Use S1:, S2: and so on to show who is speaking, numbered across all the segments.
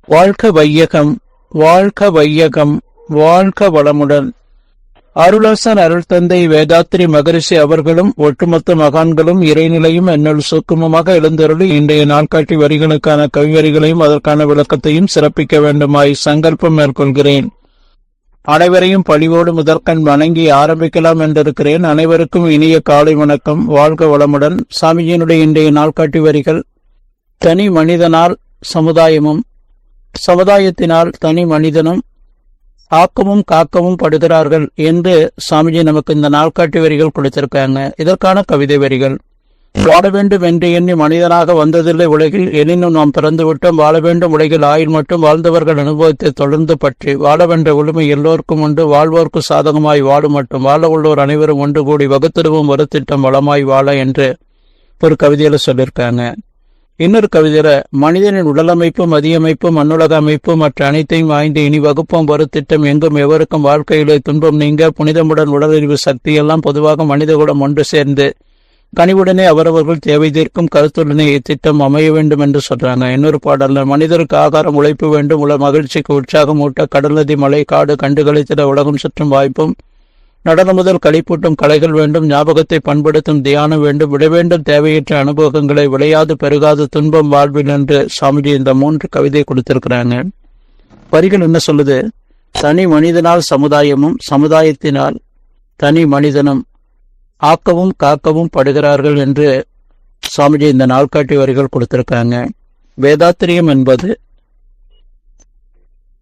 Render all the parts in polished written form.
S1: வாழ்க வையகம், வாழ்க வையகம், வாழ்க வளமுடன். அருளாசன் அருள் தந்தை வேதாத்திரி மகரிஷி அவர்களும் ஒட்டுமொத்த மகான்களும் இறைநிலையும் என்னுள் சூக்குமமாக எழுந்தருளி இன்றைய நாட்காட்டி வரிகளுக்கான கவிவரிகளையும் அதற்கான விளக்கத்தையும் சிறப்பிக்க வேண்டுமாய் சங்கல்பம் மேற்கொள்கிறேன். அனைவரையும் பணிவோடு முதற்கண் வணங்கி ஆரம்பிக்கலாம் என்றிருக்கிறேன். அனைவருக்கும் இனிய காலை வணக்கம். வாழ்க வளமுடன். சாமிஜியினுடைய இன்றைய நாட்காட்டி வரிகள்: தனி மனிதனால் சமுதாயமும், சமுதாயத்தினால் தனி மனிதனும் ஆக்கமும் காக்கமும் படுகிறார்கள் என்று சாமிஜி நமக்கு இந்த நாள்காட்டி வரிகள் கொடுத்திருக்காங்க. இதற்கான கவிதை வரிகள்: வாழ வேண்டும் என்று எண்ணி மனிதனாக வந்ததில்லை உலகில், எனினும் நாம் பிறந்து விட்டோம். வாழ வேண்டும் உலகில் ஆயுள் மட்டும் வாழ்ந்தவர்கள் அனுபவத்தை தொடர்ந்து பற்றி வாழ வேண்ட உரிமை எல்லோருக்கும் உண்டு. வாழ்வோர்க்கு சாதகமாய் வாழும் மட்டும் வாழ உள்ளோர் அனைவரும் ஒன்று கூடி வகுத்திருவும் ஒரு திட்டம் வளமாய் வாழ என்று ஒரு கவிதையில சொல்லியிருக்காங்க. இன்னொரு கவிதையில, மனிதனின் உடலமைப்பு, மதியமைப்பு, மண்ணுலக அமைப்பு மற்ற அனைத்தையும் வாய்ந்து இனி வகுப்போம் ஒரு திட்டம் எங்கும் எவருக்கும் வாழ்க்கையிலே துன்பம் நீங்க புனிதமுடன் உடலறிவு சக்தி எல்லாம் பொதுவாக மனிதகுலம் ஒன்று சேர்ந்து கனிவுடனே அவரவர்கள் தேவை தீர்க்கும் கருத்துடனே இத்திட்டம் அமைய வேண்டும் என்று சொல்றாங்க. இன்னொரு பாடல்ல, மனிதருக்கு ஆகாரம் உழைப்பு வேண்டும், மகிழ்ச்சிக்கு உற்சாகம் ஊட்ட கடல் நதி மலை காடு கண்டுகளித்திட உலகம் சுற்றும் வாய்ப்பும் நடனம் முதல் களிப்பூட்டும் கலைகள் வேண்டும், ஞாபகத்தை பண்படுத்தும் தியானம் வேண்டும், விட வேண்டும் தேவையற்ற அனுபவங்களை, விளையாது பெருகாது துன்பம் வாழ்வில் என்று சாமிஜி இந்த 3 கவிதை கொடுத்திருக்கிறாங்க. வரிகள் என்ன சொல்லுது? தனி மனிதனால் சமுதாயமும், சமுதாயத்தினால் தனி மனிதனும் ஆக்கவும் காக்கவும் படுகிறார்கள் என்று சாமிஜி இந்த நாள்காட்டி வரிகள் கொடுத்திருக்காங்க. வேதாத்திரியம் என்பது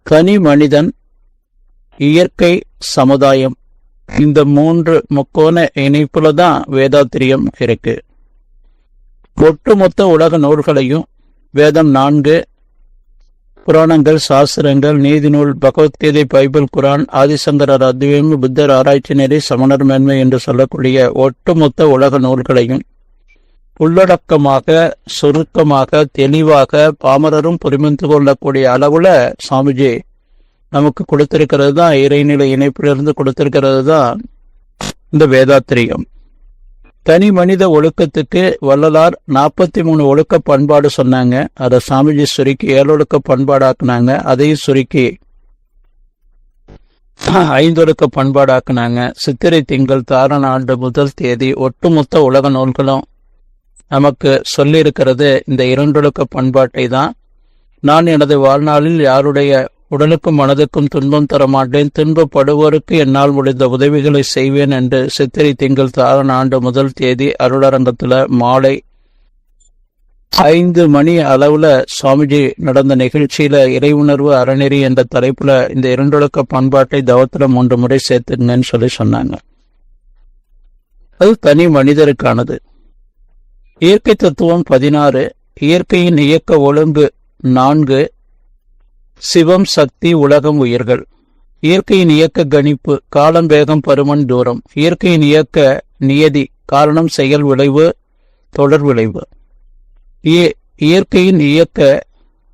S1: தனி மனிதன், இயற்கை, சமுதாயம், இந்த 3 முக்கோண இணைப்புல தான் வேதாத்திரியம் இருக்கு. ஒட்டுமொத்த உலக நூல்களையும் வேதம் 4, புராணங்கள், சாஸ்திரங்கள், நீதி நூல், பகவத்கீதை, பைபிள், குரான், ஆதிசங்கரர் அத்வையம், புத்தர் ஆராய்ச்சி நெறி, சமணர் மேன்மை என்று சொல்லக்கூடிய ஒட்டுமொத்த உலக நூல்களையும் உள்ளடக்கமாக, சுருக்கமாக, தெளிவாக பாமரரும் புரிந்து கொள்ளக்கூடிய அளவுல சாமிஜி நமக்கு கொடுத்திருக்கிறது தான், இறைநிலை இணைப்பிலிருந்து கொடுத்திருக்கிறது தான் இந்த வேதாத்திரியம். தனி மனித ஒழுக்கத்துக்கு வள்ளலார் 43 ஒழுக்க பண்பாடு சொன்னாங்க. அதை சாமிஜி சுருக்கி 7 ஒழுக்க பண்பாடாக்குனாங்க. அதையும் சுருக்கி 5 ஒழுக்க பண்பாடாக்குனாங்க. சித்திரை திங்கள் தாரண ஆண்டு முதல் தேதி ஒட்டுமொத்த உலக நூல்களும் நமக்கு சொல்லியிருக்கிறது இந்த 2 ஒழுக்க பண்பாட்டை தான். நான் எனது வாழ்நாளில் யாருடைய உடலுக்கும் மனதுக்கும் துன்பம் தர மாட்டேன், துன்பப்படுவோருக்கு என்னால் முடிந்த உதவிகளை செய்வேன் என்று சித்திரை திங்கள் தாரண ஆண்டு முதல் தேதி அருளரங்கத்துல மாலை 5 மணி அளவுல சுவாமிஜி நடந்த நிகழ்ச்சியில இறையுணர்வு அறநெறி என்ற தலைப்புல இந்த 2 ஒழுக்க பண்பாட்டை தவத்துல 3 முறை சேர்த்துங்கன்னு சொல்லி சொன்னாங்க. அது தனி மனிதருக்கானது. இயற்கை தத்துவம் 16, இயற்கையின் இயக்க ஒழுங்கு 4, சிவம், சக்தி, உலகம், உயிர்கள். இயற்கையின் இயக்க கணிப்பு, காலம், வேகம், பருமன், தூரம். இயற்கையின் இயக்க நியதி, காரணம், செயல், விளைவு, தொடர் விளைவு. இயற்கையின் இயக்க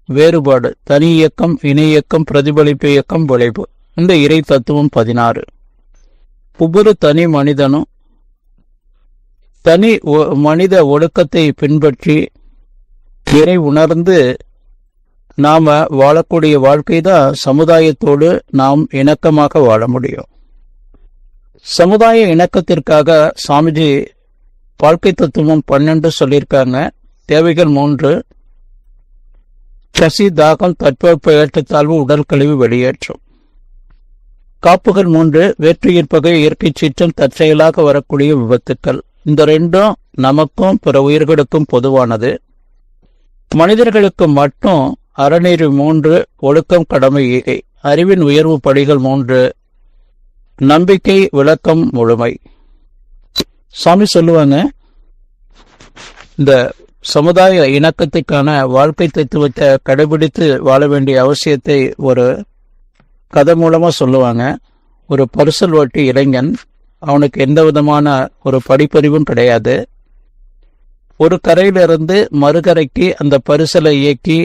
S1: வேறுபாடு, தனி இயக்கம், இணை இயக்கம், பிரதிபலிப்பு இயக்கம், விளைவு. இந்த இறை தத்துவம் 16. ஒவ்வொரு தனி மனிதனும் தனி மனித ஒழுக்கத்தை பின்பற்றி இறை உணர்ந்து நாம வாழக்கூடிய வாழ்க்கை தான் சமுதாயத்தோடு நாம் இணக்கமாக வாழ முடியும். சமுதாய இணக்கத்திற்காக சாமிஜி வாழ்க்கை தத்துவம் 12 சொல்லியிருக்காங்க. தேவைகள் 3: பசி, தாகம், தட்பவெப்ப ஏற்றத்தாழ்வு, உடல் கழிவு வெளியேற்றம். காப்புகள் 3: வேற்றுயிர்ப்பகை, இயற்கை சீற்றம், தற்செயலாக வரக்கூடிய விபத்துக்கள். இந்த 2ம் நமக்கும் பிற உயிர்களுக்கும் பொதுவானது. மனிதர்களுக்கு மட்டும் அறநெறி 3, ஒழுக்கம், கடமை, ஈகை. அறிவின் உயர்வு படிகள் 3: நம்பிக்கை, விளக்கம், முழுமை. சாமி சொல்லுவாங்க, இந்த சமுதாய இணக்கத்துக்கான வாழ்க்கை தத்துவத்தை கடைபிடித்து வாழ வேண்டிய அவசியத்தை ஒரு கதை மூலமா சொல்லுவாங்க. ஒரு பரிசல் ஓட்டி இளைஞன், அவனுக்கு எந்த விதமான ஒரு படிப்பறிவும் கிடையாது. ஒரு கரையிலிருந்து மறுகரைக்கு அந்த பரிசலை இயக்கி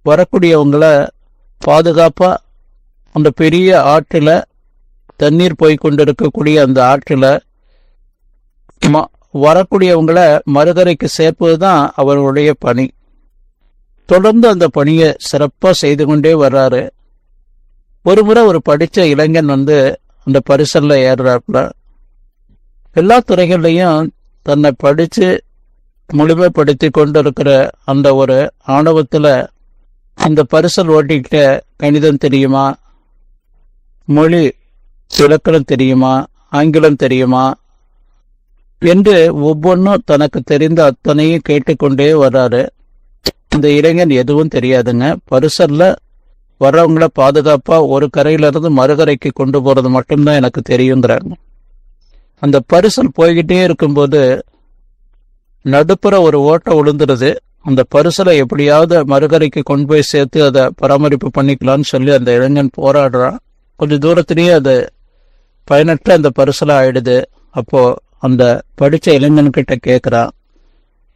S1: வரக்கூடியவங்கள பாதுகாப்பா அந்த பெரிய ஆற்றில, தண்ணீர் போய்கொண்டிருக்கக்கூடிய அந்த ஆற்றில வரக்கூடியவங்களை மறுகரைக்கு சேர்ப்பதுதான் அவர்களுடைய பணி. தொடர்ந்து அந்த பணியை சிறப்பா செய்து கொண்டே வர்றாரு. ஒரு முறை ஒரு படிச்ச இளைஞன் அந்த பரிசல்ல ஏறுறாப்புல. எல்லா துறைகள்லையும் தன்னை படிச்சு முழுமைப்படுத்தி கொண்டு இருக்கிற அந்த ஒரு ஆணவத்துல அந்த பரிசல் ஓட்டிக்கிட்ட கணிதம் தெரியுமா, மொழி இலக்கணம் தெரியுமா, ஆங்கிலம் தெரியுமா என்று ஒவ்வொன்றும் தனக்கு தெரிந்த அத்தனையும் கேட்டுக்கொண்டே வர்றாரு. இந்த இளைஞன் எதுவும் தெரியாதுங்க. பரிசல்ல வர்றவங்கள பாதுகாப்பா ஒரு கரையிலிருந்து மறுகரைக்கு கொண்டு போறது மட்டும்தான் எனக்கு தெரியுங்கிறாங்க. அந்த பரிசல் போய்கிட்டே இருக்கும்போது நடுப்புற ஒரு ஓட்டை விழுந்துருது. அந்த பரிசலை எப்படியாவது மறுகரைக்கு கொண்டு போய் சேர்த்து அதை பராமரிப்பு பண்ணிக்கலாம்னு சொல்லி அந்த இளைஞன் போராடுறான். கொஞ்சம் தூரத்திலேயே அது பயனற்ற அந்த பரிசலா ஆயிடுது. அப்போ அந்த படிச்ச இளைஞன்கிட்ட கேட்குறான்,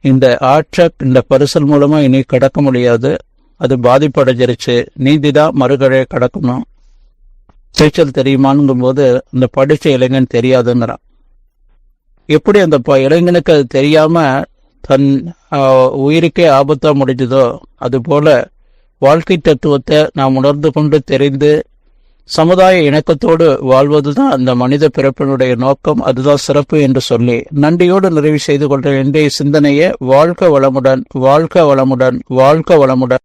S1: இந்த ஆற்றை இந்த பரிசல் மூலமா இனி கடக்க முடியாது, அது பாதிப்படைஞ்சிருச்சு, நீந்திதான் மறுகரை கடக்கணும், நீச்சல் தெரியுமானுங்கும் போது அந்த படிச்ச இளைஞன் தெரியாதுங்கிறான். எப்படி அந்த இளைஞனுக்கு அது தெரியாம தன் உயிருக்கே ஆபத்தா முடிஞ்சதோ அதுபோல வாழ்க்கை தத்துவத்தை நாம் உணர்ந்து கொண்டு தெரிந்து சமுதாய இணக்கத்தோடு வாழ்வதுதான் அந்த மனித பிறப்பினுடைய நோக்கம். அதுதான் சிறப்பு என்று சொல்லி நன்றியோடு நிறைவு செய்து கொண்ட இன்றைய சிந்தனையை வாழ்க வளமுடன், வாழ்க வளமுடன், வாழ்க வளமுடன்.